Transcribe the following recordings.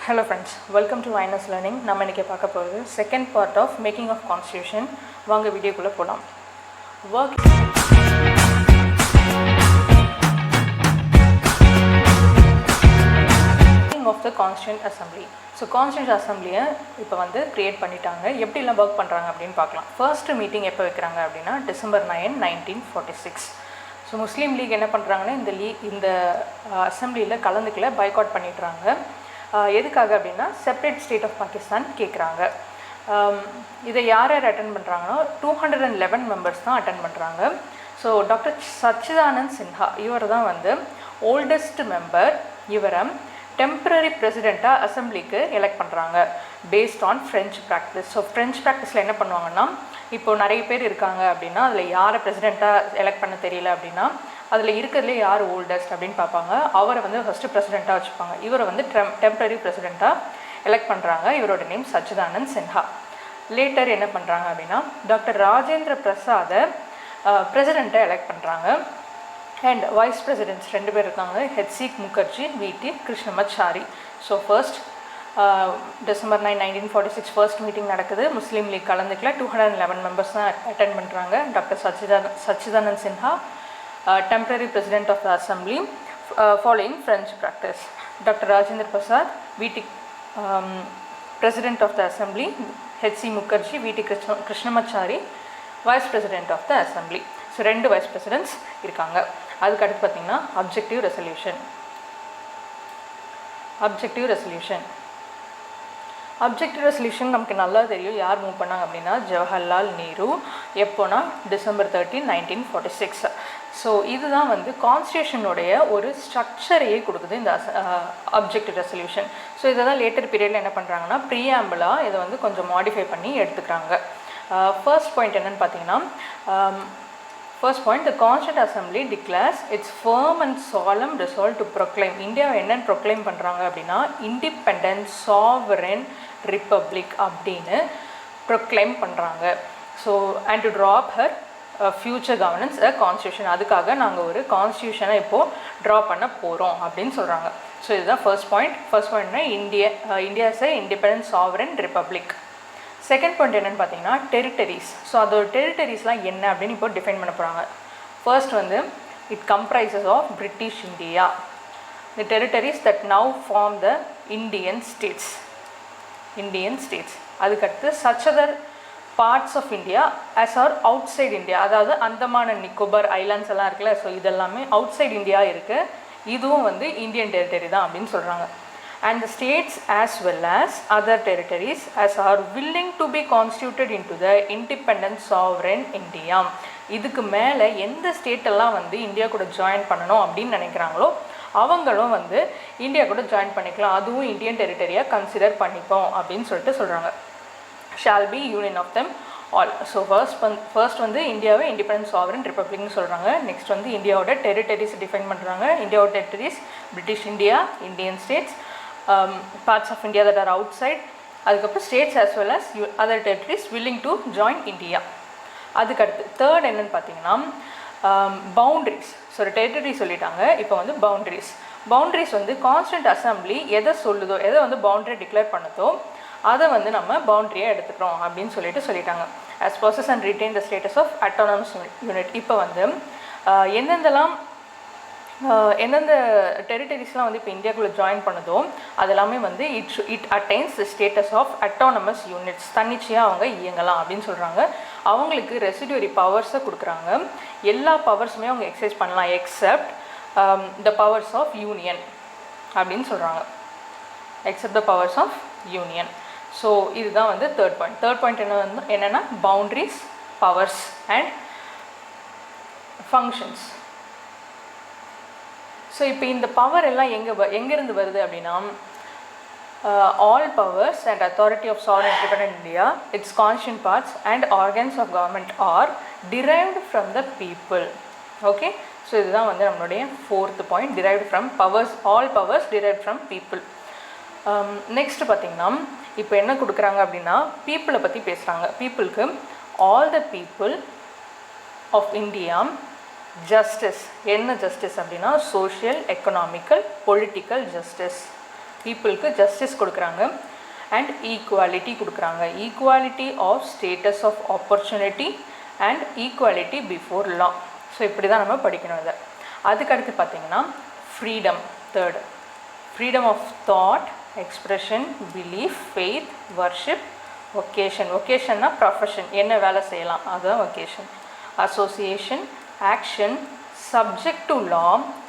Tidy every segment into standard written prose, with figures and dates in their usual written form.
Hello friends, welcome to Vinus Learning. நம்ம இன்னைக்கு பார்க்க போறது second part of making of constitution. வாங்க வீடியோக்குள்ள போலாம். Working of the Constituent Assembly. So Constituent Assembly இப்போ வந்து கிரியேட் பண்ணிட்டாங்க. எப்படி எல்லாம் வர்க் பண்றாங்க அப்படினு பார்க்கலாம். ஃபர்ஸ்ட் மீட்டிங் எப்போ வைக்கறாங்க அப்படினா December 9, 1946. ஸோ முஸ்லீம் லீக் என்ன பண்ணுறாங்கன்னா இந்த அசம்பிளியில் கலந்துக்கல பாய்காட் பண்ணிடுறாங்க. எதுக்காக அப்படின்னா செப்பரேட் ஸ்டேட் ஆஃப் பாகிஸ்தான் கேட்குறாங்க. இதை யார் யார் அட்டன் பண்ணுறாங்கன்னா 211 மெம்பர்ஸ் தான் அட்டன் பண்ணுறாங்க. ஸோ டாக்டர் சச்சிதானந்த் சின்ஹா இவர் தான் வந்து ஓல்டஸ்ட் மெம்பர். இவரை டெம்பரரி பிரசிடெண்ட்டாக அசம்பிளிக்கு எலெக்ட் பண்ணுறாங்க based on French practice. So French ப்ராக்டிஸில் என்ன பண்ணுவாங்கன்னா, இப்போது நிறைய பேர் இருக்காங்க அப்படின்னா அதில் யாரை பிரசிடெண்ட்டாக எலெக்ட் பண்ண தெரியல அப்படின்னா அதில் இருக்கிறதுலே யார் ஓல்டஸ்ட் அப்படின்னு பார்ப்பாங்க. அவரை வந்து ஃபஸ்ட்டு பிரசிடெண்ட்டாக வச்சுப்பாங்க. இவரை வந்து டெம்பரரி பிரசிடெண்ட்டாக எலெக்ட் பண்ணுறாங்க. இவரோட நேம் சச்சிதானந்த் சின்ஹா. லேட்டர் என்ன பண்ணுறாங்க அப்படின்னா டாக்டர் ராஜேந்திர பிரசாதை பிரசிடெண்ட்டை எலெக்ட் பண்ணுறாங்க. அண்ட் வைஸ் பிரசிடென்ட்ஸ் 2 பேர் இருக்காங்க, H C Mukherjee, V T Krishnamachari. So first December 9, 1946 first meeting நடக்குது. முஸ்லீம் லீக் கலந்துக்கல. 211 மெம்பர்ஸ் தான் அட்டென்ட் பண்ணுறாங்க. Doctor Sachchidanand Sinha temporary president of the assembly following French practice. Dr. Rajendra Prasad, VT president of the assembly. H.C. Mukherjee, VT Krishnamachari, vice president of the assembly. So 2 vice presidents இருக்காங்க. அதுக்கு அடுத்து பார்த்தீங்கன்னா objective resolution. Objective resolution நமக்கு நல்லா தெரியும். யார் move பண்ணாங்க அப்படின்னா ஜவஹர்லால் நேரு. எப்போனா December 13, 1946. ஸோ இதுதான் வந்து கான்ஸ்டியூஷனுடைய ஒரு ஸ்ட்ரக்சரையே கொடுக்குது இந்த அப்ஜெக்டிவ் ரெசல்யூஷன். ஸோ இதை தான் லேட்டர் பீரியடில் என்ன பண்ணுறாங்கன்னா ப்ரீஆம்பிளாக இதை வந்து கொஞ்சம் மாடிஃபை பண்ணி எடுத்துக்கிறாங்க. ஃபர்ஸ்ட் பாயிண்ட் என்னென்னு பார்த்தீங்கன்னா, First point, the Constituent Assembly declares its firm and solemn resolve to proclaim. India என்னன்னு proclaim பண்ணுறாங்க அப்படின்னா independent sovereign republic அப்படின்னு proclaim பண்ணுறாங்க. So and to draw up her future governance a constitution. அதுக்காக நாங்கள் ஒரு கான்ஸ்டியூஷனை இப்போது ட்ரா பண்ண போகிறோம் அப்படின்னு சொல்கிறாங்க. ஸோ இதுதான் ஃபர்ஸ்ட் பாயிண்ட். ஃபர்ஸ்ட் பாயிண்ட்னா India is a independent sovereign republic. Second point என்னென்னு பார்த்தீங்கன்னா டெரிட்டரிஸ். ஸோ அதோட டெரிட்டரிஸ்லாம் என்ன அப்படின்னு இப்போ டிஃபைன் பண்ண போகிறாங்க. ஃபர்ஸ்ட் வந்து it comprises of British India, the territories that now form the Indian states. அதுக்கடுத்து such other parts of India as are outside India, அதாவது அந்தமான் அண்ட் நிக்கோபார் ஐலாண்ட்ஸ் எல்லாம் இருக்குல்ல, ஸோ இதெல்லாமே அவுட் சைட் இந்தியா இருக்குது. இதுவும் வந்து இந்தியன் டெரிட்டரி தான் அப்படின்னு சொல்கிறாங்க. And the states as well as other territories as are willing to be constituted into the independent sovereign India. இதுக்கு மேலே எந்த ஸ்டேட்டெல்லாம் வந்து இந்தியா கூட ஜாயின் பண்ணணும் அப்படின்னு நினைக்கிறாங்களோ அவங்களும் வந்து இந்தியா கூட ஜாயின் பண்ணிக்கலாம், அதுவும் இந்தியன் டெரிட்டரியாக கன்சிடர் பண்ணிப்போம் அப்படின்னு சொல்லிட்டு சொல்கிறாங்க. Shall be union of them all. So first வந்து இந்தியாவை இண்டிபெண்டன்ட் சாவரன் ரிப்பப்ளிக்னு சொல்கிறாங்க. நெக்ஸ்ட் வந்து இந்தியாவோட டெரிட்டரிஸ் டிஃபைன் பண்ணுறாங்க. இந்தியாவோட territories British India, Indian states, parts of India that are outside, அதுக்கப்புறம் states as well as other territories willing to join India. அதுக்கடுத்து third என்னன்னு பார்த்தீங்கன்னா பவுண்ட்ரிஸ். ஸோ டெரிட்டரி சொல்லிட்டாங்க, இப்போ வந்து பவுண்ட்ரிஸ் வந்து கான்ஸ்டியூண்ட் அசம்பிளி எதை சொல்லுதோ, எதை வந்து பவுண்ட்ரி டிக்ளேர் பண்ணுதோ அதை வந்து நம்ம பவுண்ட்ரியாக எடுத்துக்கிறோம் அப்படின்னு சொல்லிட்டாங்க. as possess and retain the status of autonomous unit. இப்போ வந்து எந்தெந்த டெரிட்டரிஸ்லாம் வந்து இப்போ இந்தியாவுக்குள்ளே ஜாயின் பண்ணுதோ அதெல்லாமே வந்து it attains the status of autonomous units. தன்னிச்சையாக அவங்க இயங்கலாம் அப்படின்னு சொல்கிறாங்க. அவங்களுக்கு ரெசிடியூரி பவர்ஸை கொடுக்குறாங்க. எல்லா பவர்ஸுமே அவங்க எக்ஸசைஸ் பண்ணலாம் except the powers of union அப்படின்னு சொல்கிறாங்க. Except the powers of union. So இதுதான் வந்து தேர்ட் பாயிண்ட் என்னென்னா boundaries, powers and functions. So இப்போ இந்த பவர் எல்லாம் எங்கேருந்து வருது அப்படின்னா all powers and authority of sovereign independent India, its constituent parts and organs of government are derived from the people. Okay, so இதுதான் வந்து நம்மளுடைய fourth point, derived from powers, all powers derived from people. Next பார்த்திங்கன்னா இப்போ என்ன கொடுக்குறாங்க அப்படின்னா பீப்புளை பற்றி பேசுகிறாங்க. பீப்புளுக்கு all the people of India justice. என்ன ஜஸ்டிஸ் அப்படின்னா சோஷியல், எக்கனாமிக்கல், பொலிட்டிக்கல் ஜஸ்டிஸ். பீப்புளுக்கு ஜஸ்டிஸ் கொடுக்குறாங்க அண்ட் ஈக்குவாலிட்டி கொடுக்குறாங்க. Equality of status of opportunity and equality before law. So இப்படி தான் நம்ம படிக்கணும் இதை. அதுக்கடுத்து பார்த்திங்கன்னா freedom. Third, freedom of thought, expression, belief, faith, worship, vocation. ஒகேஷன்னா ப்ரொஃபஷன், என்ன வேலை செய்யலாம் அதுதான் vocation. Association, action, subject to law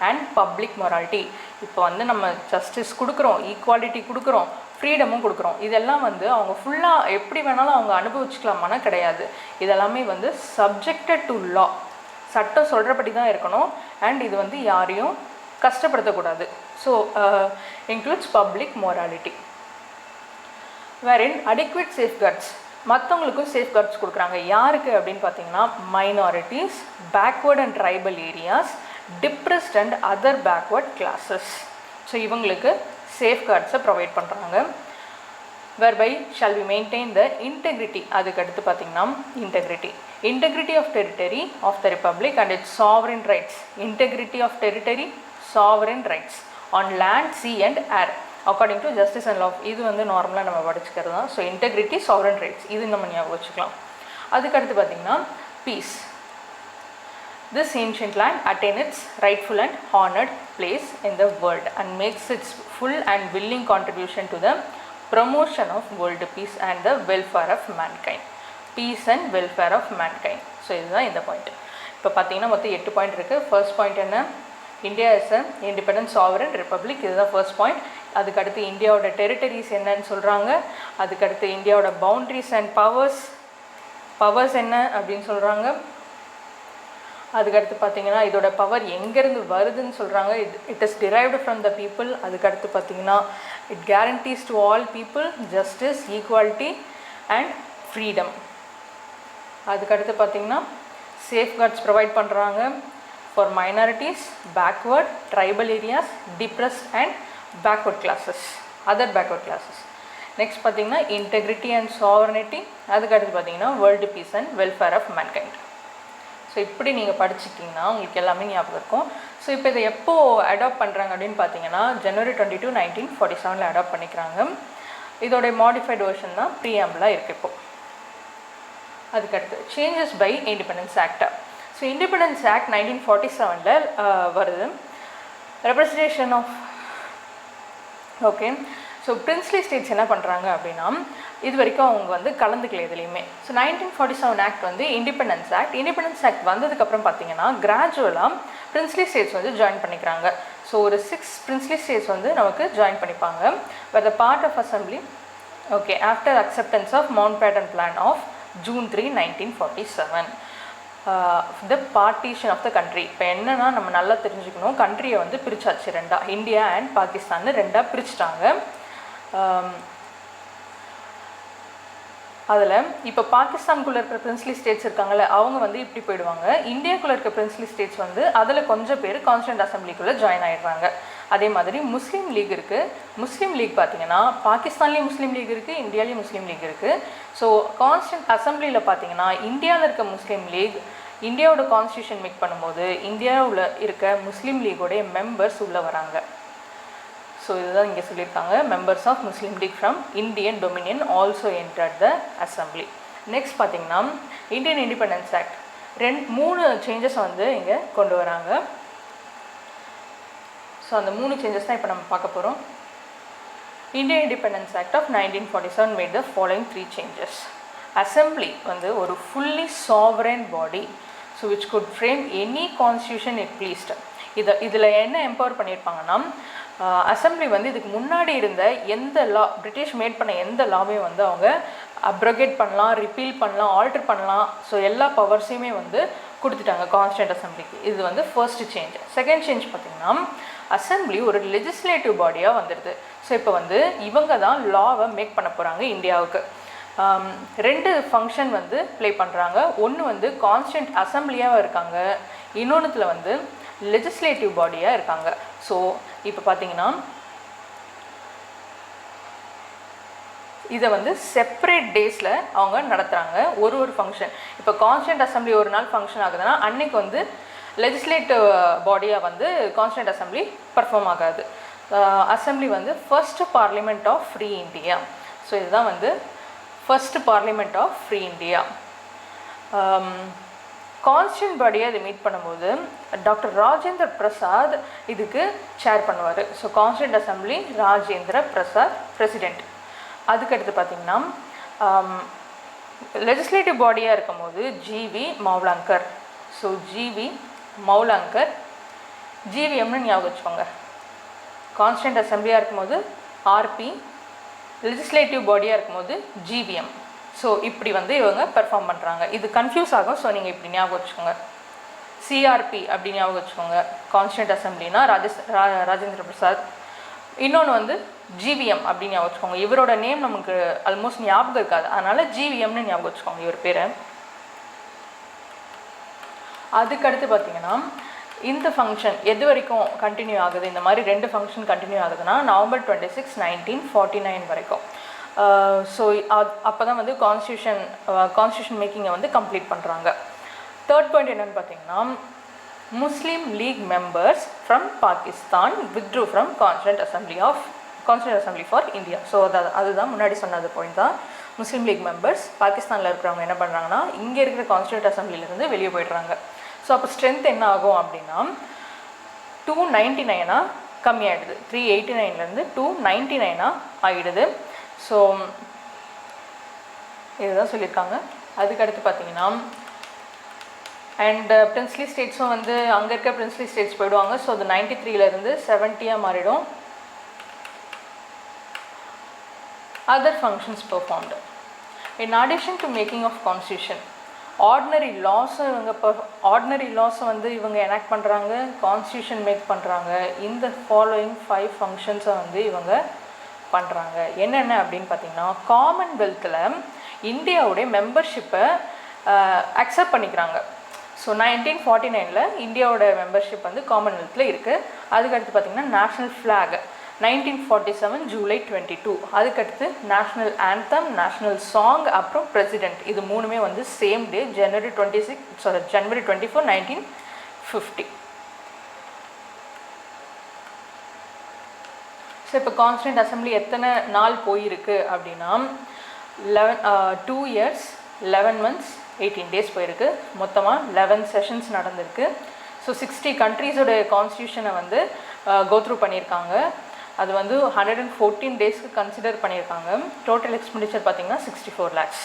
and public morality. இப்போ வந்து நம்ம ஜஸ்டிஸ் கொடுக்குறோம், ஈக்குவாலிட்டி கொடுக்குறோம், ஃப்ரீடமும் கொடுக்குறோம். இதெல்லாம் வந்து அவங்க ஃபுல்லாக எப்படி வேணாலும் அவங்க அனுபவிச்சுக்கலாமானா கிடையாது. இதெல்லாமே வந்து சப்ஜெக்டட் டு லா, சட்டம் சொல்கிறபடி தான் இருக்கணும். அண்ட் இது வந்து யாரையும் கஷ்டப்படுத்தக்கூடாது. So includes public morality. Wherein adequate safeguards, மற்றவங்களுக்கும் சேஃப்கார்ட்ஸ் கொடுக்குறாங்க. யாருக்கு அப்படின்னு பார்த்தீங்கன்னா minorities, backward and tribal areas, depressed and other backward classes. So இவங்களுக்கு சேஃப்கார்ட்ஸை ப்ரொவைட் பண்ணுறாங்க. whereby shall we maintain the integrity. அதுக்கு அடுத்து பார்த்திங்கன்னா integrity of territory of the republic and its sovereign rights. Integrity of territory, sovereign rights on land, sea and air according to justice and law. இது வந்து நார்மலாக நம்ம படிச்சுக்கிறது தான். So integrity, sovereign rights இது நம்ம ஞாபகம் வச்சுக்கலாம். அதுக்கு அடுத்து பார்த்திங்கன்னா peace. This ancient land attain its rightful and honored place in the world and makes its full and willing contribution to the promotion of world peace and the welfare of mankind. Peace and welfare of mankind. So இதுதான் இந்த point. இப்போ பார்த்தீங்கன்னா மொத்தம் 8 point இருக்குது. First point என்ன? India is a independent sovereign republic. இதுதான் first point. அதுக்கடுத்து இந்தியாவோட டெரிட்டரிஸ் என்னன்னு சொல்கிறாங்க. அதுக்கடுத்து இந்தியாவோட பவுண்ட்ரிஸ் அண்ட் பவர்ஸ் என்ன அப்படின்னு சொல்கிறாங்க. அதுக்கடுத்து பார்த்திங்கன்னா இதோட பவர் எங்கேருந்து வருதுன்னு சொல்கிறாங்க. It is derived from the people. அதுக்கடுத்து பார்த்திங்கன்னா it guarantees to all people justice, equality and freedom. அதுக்கடுத்து பார்த்திங்கன்னா சேஃப்கார்ட்ஸ் ப்ரொவைட் பண்ணுறாங்க for minorities, backward, tribal areas, depressed and backward classes, other backward classes. Next பார்த்திங்கன்னா integrity and sovereignty. அதுக்கடுத்து பார்த்திங்கன்னா world peace and welfare of mankind. So இப்படி நீங்கள் படிச்சிட்டிங்கன்னா உங்களுக்கு எல்லாமே ஞாபகம் இருக்கும். ஸோ இப்போ இதை எப்போது அடாப்ட் பண்ணுறாங்க அப்படின்னு பார்த்தீங்கன்னா January 22, 1947 அடாப்ட் பண்ணிக்கிறாங்க. இதோடைய மாடிஃபைடு வெர்ஷன் தான் ப்ரீஆம்பிளாக இருக்குது இப்போது. அதுக்கடுத்து changes by independence act. So independence act 1947 வருது. Representation of okay. So princely states என்ன பண்ணுறாங்க அப்படின்னா இது வரைக்கும் அவங்க வந்து கலந்துக்கல எதுலேயுமே. ஸோ 1947 ஆக்ட் வந்து இண்டிபெண்டன்ஸ் ஆக்ட் வந்ததுக்கப்புறம் பார்த்தீங்கன்னா கிராஜுவலாக பிரின்ஸ்லி ஸ்டேட்ஸ் வந்து ஜாயின் பண்ணிக்கிறாங்க. ஸோ ஒரு 6 பிரின்ஸ்லி ஸ்டேட்ஸ் வந்து நமக்கு ஜாயின் பண்ணிப்பாங்க. But the part of assembly okay after acceptance of Mountbatten plan of June 3, 1947. The partition of the country. இப்போ என்னென்னா நம்ம நல்லா தெரிஞ்சுக்கணும், கண்ட்ரியை வந்து பிரிச்சாச்சு ரெண்டாக, இந்தியா அண்ட் பாகிஸ்தான் ரெண்டாக பிரிச்சுட்டாங்க. அதில் இப்போ பாகிஸ்தானுக்குள்ளே இருக்கிற பிரின்ஸ்லி ஸ்டேட்ஸ் இருக்காங்கள்ல அவங்க வந்து இப்படி போயிடுவாங்க. இந்தியாவுக்குள்ளே இருக்கிற பிரின்ஸ்லி ஸ்டேட்ஸ் வந்து அதில் கொஞ்சம் பேர் கான்ஸ்டியூண்ட் அசம்பிளிக்குள்ளே ஜாயின் ஆகிடுறாங்க. அதே மாதிரி முஸ்லீம் லீக் இருக்குது. முஸ்லீம் லீக் பார்த்திங்கன்னா பாகிஸ்தான்லேயும் முஸ்லீம் லீக் இருக்குது, இந்தியாவிலேயும் முஸ்லீம் லீக் இருக்குது. ஸோ கான்ஸ்டியூண்ட் அசம்பிளியில் பார்த்திங்கன்னா இந்தியாவில் இருக்க முஸ்லீம் லீக் இந்தியாவோட கான்ஸ்டியூஷன் மேக் பண்ணும்போது இந்தியாவில் இருக்க முஸ்லீம் லீகோடைய மெம்பர்ஸ் உள்ளே வராங்க. ஸோ இதுதான் இங்கே சொல்லியிருக்காங்க. Members of Muslim League from Indian dominion also entered the assembly. Next பார்த்திங்கன்னா இந்தியன் இண்டிபெண்டன்ஸ் ஆக்ட் 3 சேஞ்சஸ் வந்து இங்கே கொண்டு வராங்க. ஸோ அந்த 3 சேஞ்சஸ் தான் இப்போ நம்ம பார்க்க போகிறோம். Indian independence act of 1947 made the following 3 changes. Assembly வந்து ஒரு fully sovereign body so which could frame any constitution it pleased. இதில் என்ன எம்பவர் பண்ணியிருப்பாங்கன்னா அசம்பிளி வந்து இதுக்கு முன்னாடி இருந்த எந்த லா பிரிட்டிஷ் மேட் பண்ண எந்த லாவையும் வந்து அவங்க அப்ரோகேட் பண்ணலாம், ரிப்பீல் பண்ணலாம், ஆல்டர் பண்ணலாம். ஸோ எல்லா பவர்ஸையுமே வந்து கொடுத்துட்டாங்க கான்ஸ்டியூண்ட் அசம்பிளிக்கு. இது வந்து ஃபர்ஸ்ட் சேஞ்ச். செகண்ட் சேஞ்ச் பார்த்திங்கன்னா அசம்பிளி ஒரு லெஜிஸ்லேட்டிவ் பாடியாக வந்துடுது. ஸோ இப்போ வந்து இவங்க தான் லாவை மேக் பண்ண போகிறாங்க இந்தியாவுக்கு. 2 ஃபங்க்ஷன் வந்து ப்ளே பண்ணுறாங்க. ஒன்று வந்து கான்ஸ்டியூண்ட் அசம்பிளியாக இருக்காங்க, இன்னொன்றுத்தில் வந்து லெஜிஸ்லேட்டிவ் பாடியாக இருக்காங்க. ஸோ இப்போ பார்த்தீங்கன்னா இதை வந்து செப்பரேட் டேஸில் அவங்க நடத்துகிறாங்க ஒரு ஃபங்க்ஷன். இப்போ கான்ஸ்டியூண்ட் அசம்பிளி ஒரு நாள் ஃபங்க்ஷன் ஆகுதுன்னா அன்றைக்கி வந்து லெஜிஸ்லேட்டிவ் பாடியாக வந்து கான்ஸ்டியூண்ட் அசம்பிளி பர்ஃபார்ம் ஆகாது. அசம்பிளி வந்து first parliament of free India. So இதுதான் வந்து first parliament of free India. Constituent பாடியை இது மீட் பண்ணும்போது டாக்டர் ராஜேந்திர பிரசாத் இதுக்கு சேர் பண்ணுவார். So constituent assembly Rajendra Prasad president. அதுக்கடுத்து பார்த்திங்கன்னா லெஜிஸ்லேட்டிவ் பாடியாக இருக்கும்போது GV Mavalankar. So GV Mavalankar ஜிவிஎம்னு ஞாபகம் வச்சுக்கோங்க. கான்ஸ்டியூண்ட் அசம்பிளியாக இருக்கும்போது ஆர்பி, லெஜிஸ்லேட்டிவ் பாடியாக இருக்கும்போது ஜிவிஎம். ஸோ இப்படி வந்து இவங்க பெர்ஃபார்ம் பண்ணுறாங்க. இது கன்ஃபியூஸ் ஆகும். ஸோ நீங்கள் இப்படி ஞாபகம் வச்சுக்கோங்க. சிஆர்பி அப்படி ஞாபகம் வச்சுக்கோங்க. கான்ஸ்டியூண்ட் அசம்பிளினா ராஜேந்திர பிரசாத். இன்னொன்று வந்து ஜிவிஎம் அப்படின்னு ஞாபகம் வச்சுக்கோங்க. இவரோட நேம் நமக்கு ஆல்மோஸ்ட் ஞாபகம் இருக்காது, அதனால் ஜிவிஎம்னு ஞாபகம் வச்சுக்கோங்க இவர் பேர். அதுக்கடுத்து பார்த்திங்கன்னா இந்த ஃபங்க்ஷன் எது வரைக்கும் கண்டினியூ ஆகுது, இந்த மாதிரி 2 ஃபங்க்ஷன் கண்டினியூ ஆகுதுன்னா November 26, 1949 வரைக்கும். ஸோ அப்போ தான் வந்து கான்ஸ்டியூஷன் மேக்கிங்கை வந்து கம்ப்ளீட் பண்ணுறாங்க. தேர்ட் பாயிண்ட் என்னென்னு பார்த்தீங்கன்னா Muslim League members from Pakistan withdrew from constituent assembly for India. So அதுதான் முன்னாடி சொன்னது பாயிண்ட் தான். முஸ்லீம் லீக் மெம்பர்ஸ் பாகிஸ்தானில் இருக்கிறவங்க என்ன பண்ணுறாங்கன்னா இங்கே இருக்கிற கான்ஸ்டியூண்ட் அசம்பிளிலேருந்து வெளியே போய்ட்றாங்க. ஸோ அப்போ ஸ்ட்ரென்த் என்ன ஆகும் அப்படின்னா 299 கம்மியாகிடுது. 389 299 ஆகிடுது. ஸோ இதுதான் சொல்லியிருக்காங்க. அதுக்கடுத்து பார்த்தீங்கன்னா அண்ட் பிரின்ஸ்லி ஸ்டேட்ஸும் வந்து அங்கே இருக்க பிரின்ஸ்லி ஸ்டேட்ஸ் போயிடுவாங்க. ஸோ அது 93 70 மாறிடும். Other functions performed. In addition to making of constitution, ordinary laws வந்து இவங்க எனாக்ட் பண்ணுறாங்க, கான்ஸ்டியூஷன் மேக் பண்ணுறாங்க. இந்த ஃபாலோயிங் 5 ஃபங்க்ஷன்ஸை வந்து இவங்க பண்ணுறாங்க. என்னென்ன அப்படின்னு பார்த்தீங்கன்னா காமன்வெல்த்தில் இந்தியாவுடைய மெம்பர்ஷிப்பை அக்செப்ட் பண்ணிக்கிறாங்க. ஸோ 1949 இந்தியாவோட மெம்பர்ஷிப் வந்து காமன்வெல்த்தில் இருக்குது. அதுக்கடுத்து பார்த்திங்கன்னா நேஷ்னல் ஃப்ளாக் 1947 July 22. அதுக்கடுத்து நேஷ்னல் ஆந்தம், நேஷ்னல் சாங், அப்புறம் பிரசிடெண்ட். இது மூணுமே வந்து சேம் டே January 24, 1950. ஸோ இப்போ கான்ஸ்டியூண்ட் அசம்பிளி எத்தனை நாள் போயிருக்கு அப்படின்னா 2 years 11 months 18 days போயிருக்கு. மொத்தமாக 11 செஷன்ஸ் நடந்திருக்கு. ஸோ 60 கண்ட்ரீஸோட கான்ஸ்டியூஷனை வந்து கோத்ரூ பண்ணியிருக்காங்க. அது வந்து 114 டேஸ்க்கு கன்சிடர் பண்ணியிருக்காங்க. டோட்டல் எக்ஸ்பெண்டிச்சர் பார்த்திங்கன்னா 64 lakhs.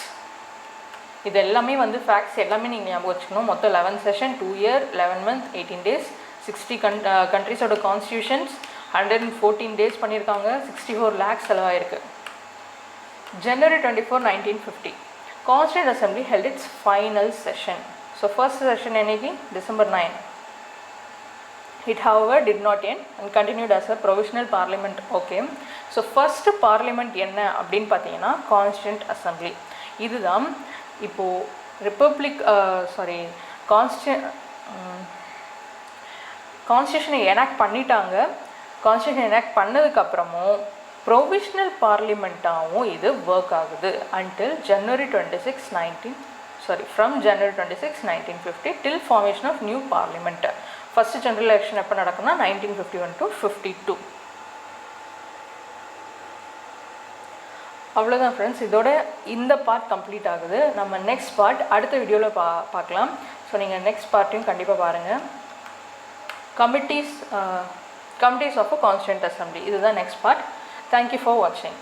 இது எல்லாமே வந்து ஃபேக்ட்ஸ் எல்லாமே நீங்கள் ஞாபகம் வச்சுக்கணும். மொத்தம் 11 செஷன், 2 year 11 months 18 days, 60 கண்ட்ரீஸோட கான்ஸ்டியூஷன்ஸ், 114 டேஸ் பண்ணியிருக்காங்க, 64 lakhs செலவாயிருக்கு. January 24, 1950 Constituent Assembly held its final session. So first session என்னைக்கு December 9. It however did not end and continued as a provisional parliament. Okay, so first parliament என்ன அப்படின்னு பார்த்தீங்கன்னா Constituent Assembly. இதுதான் இப்போது republic கான்ஸ்டியூஷனை enact பண்ணிட்டாங்க. Constitution enact பண்ணதுக்கப்புறமும் provisional பார்லிமெண்ட்டாகவும் இது work ஆகுது until January 26, 1950 till formation of new parliament. First general election எப்போ நடக்கும்னா 1951 to 52. அவ்வளோதான் ஃப்ரெண்ட்ஸ், இதோட இந்த பார்ட் கம்ப்ளீட் ஆகுது. நம்ம நெக்ஸ்ட் பார்ட் அடுத்த வீடியோவில் பார்க்கலாம். ஸோ நீங்கள் நெக்ஸ்ட் பார்ட்டையும் கண்டிப்பாக பாருங்கள். Committees of a constituent assembly, இதுதான் நெக்ஸ்ட் பார்ட். தேங்க்யூ ஃபார் வாட்சிங்.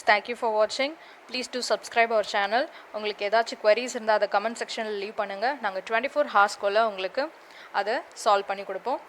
தேங்க்யூ ஃபார் வாட்சிங். Please do subscribe our channel. உங்களுக்கு ஏதாச்சும் queries இருந்தால் அதை கமெண்ட் செக்ஷனில் லீவ் பண்ணுங்கள். நாங்கள் 24 hours உங்களுக்கு அதை சால்வ் பண்ணி கொடுப்போம்.